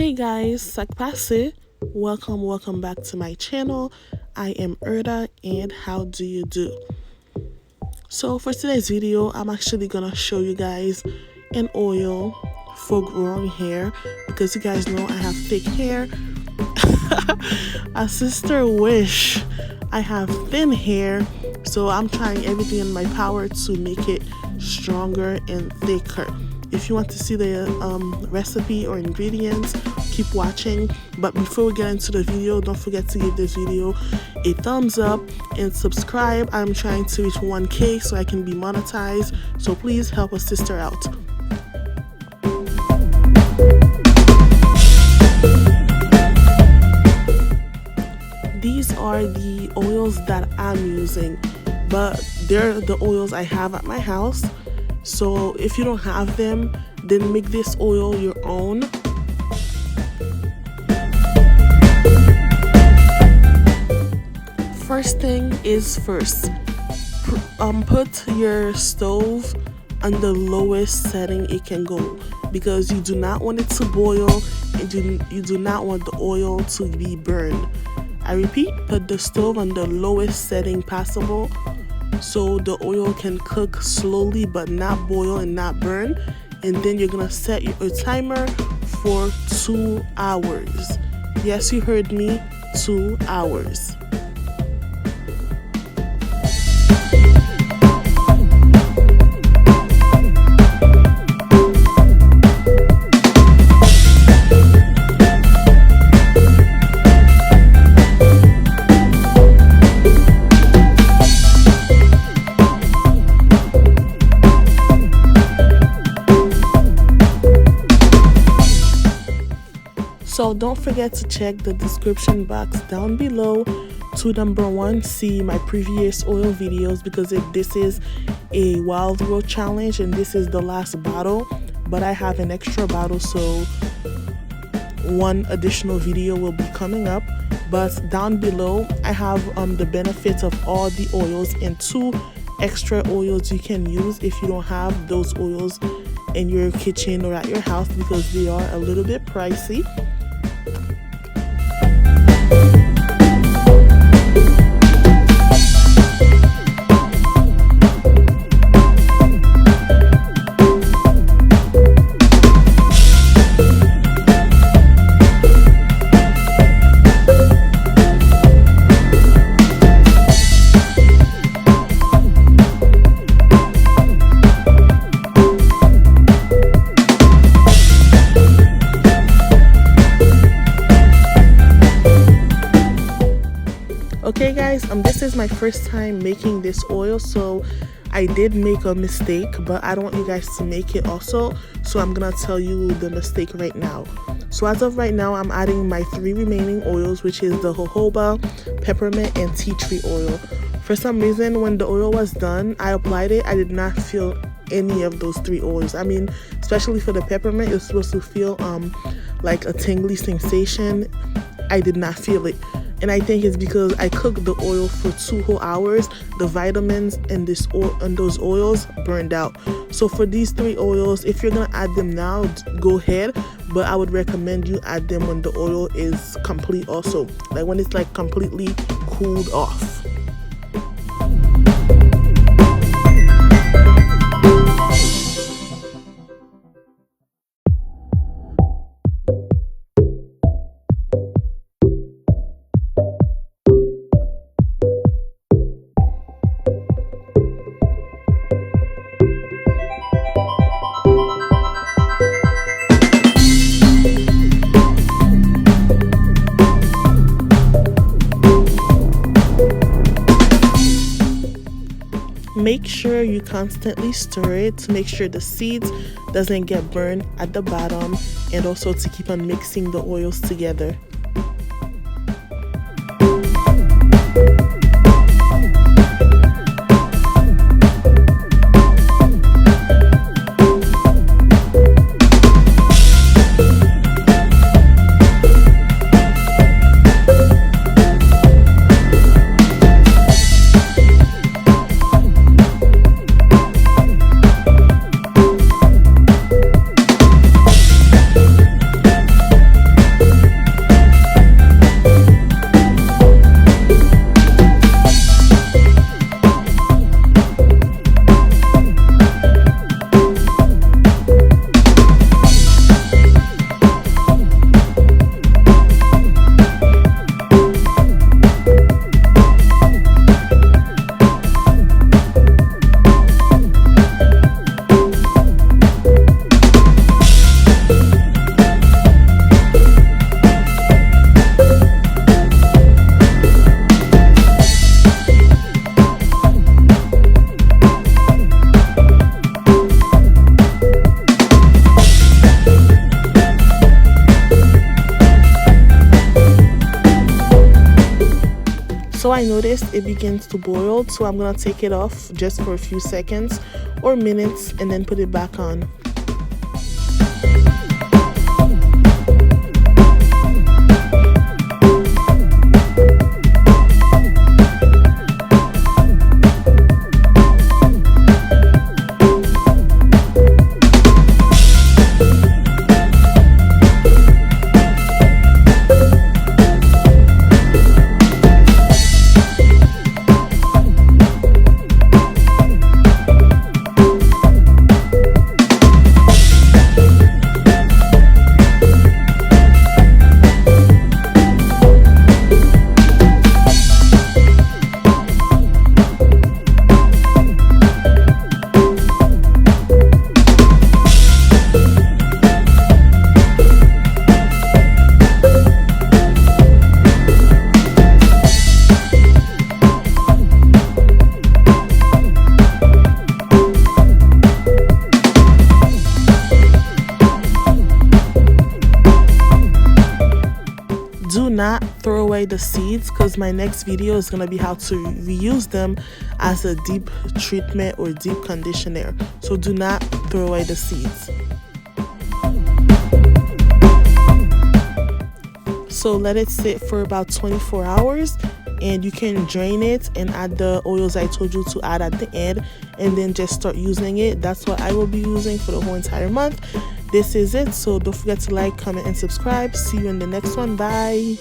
Hey guys, Sakpase. Welcome back to my channel. I am Erda, and how do you do? So for today's video, I'm actually gonna show you guys an oil for growing hair because you guys know I have thick hair. A sister wish I have thin hair, so I'm trying everything in my power to make it stronger and thicker. If you want to see the recipe or ingredients, keep watching. But before we get into the video, don't forget to give this video a thumbs up and subscribe. I'm trying to reach 1K so I can be monetized, so please help a sister out. These are the oils that I'm using, but they're the oils I have at my house. So if you don't have them, then make this oil your own. First thing is first, put your stove on the lowest setting it can go, because you do not want it to boil and you do not want the oil to be burned. I repeat, put the stove on the lowest setting possible so the oil can cook slowly but not boil and not burn. And then you're gonna set your timer for 2 hours. Yes, you heard me, 2 hours. So don't forget to check the description box down below to number 1, see my previous oil videos, because this is a wild growth challenge and this is the last bottle, but I have an extra bottle, so 1 additional video will be coming up. But down below I have the benefits of all the oils and 2 extra oils you can use if you don't have those oils in your kitchen or at your house, because they are a little bit pricey. Okay guys, this is my first time making this oil, so I did make a mistake, but I don't want you guys to make it also, so I'm gonna tell you the mistake right now. So as of right now, I'm adding my 3 remaining oils, which is the jojoba, peppermint, and tea tree oil. For some reason, when the oil was done, I applied it, I did not feel any of those 3 oils. I mean, especially for the peppermint, it's supposed to feel like a tingly sensation. I did not feel it. And I think it's because I cooked the oil for 2 whole hours. The vitamins in this oil and those oils burned out. So for these 3 oils, if you're gonna add them now, go ahead. But I would recommend you add them when the oil is complete also. Like when it's like completely cooled off. Make sure you constantly stir it to make sure the seeds doesn't get burned at the bottom, and also to keep on mixing the oils together. So I noticed it begins to boil, so I'm gonna take it off just for a few seconds or minutes and then put it back on. Do not throw away the seeds, because my next video is going to be how to reuse them as a deep treatment or deep conditioner. So do not throw away the seeds. So let it sit for about 24 hours, and you can drain it and add the oils I told you to add at the end, and then just start using it. That's what I will be using for the whole entire month. This is it. So don't forget to like, comment, and subscribe. See you in the next one. Bye.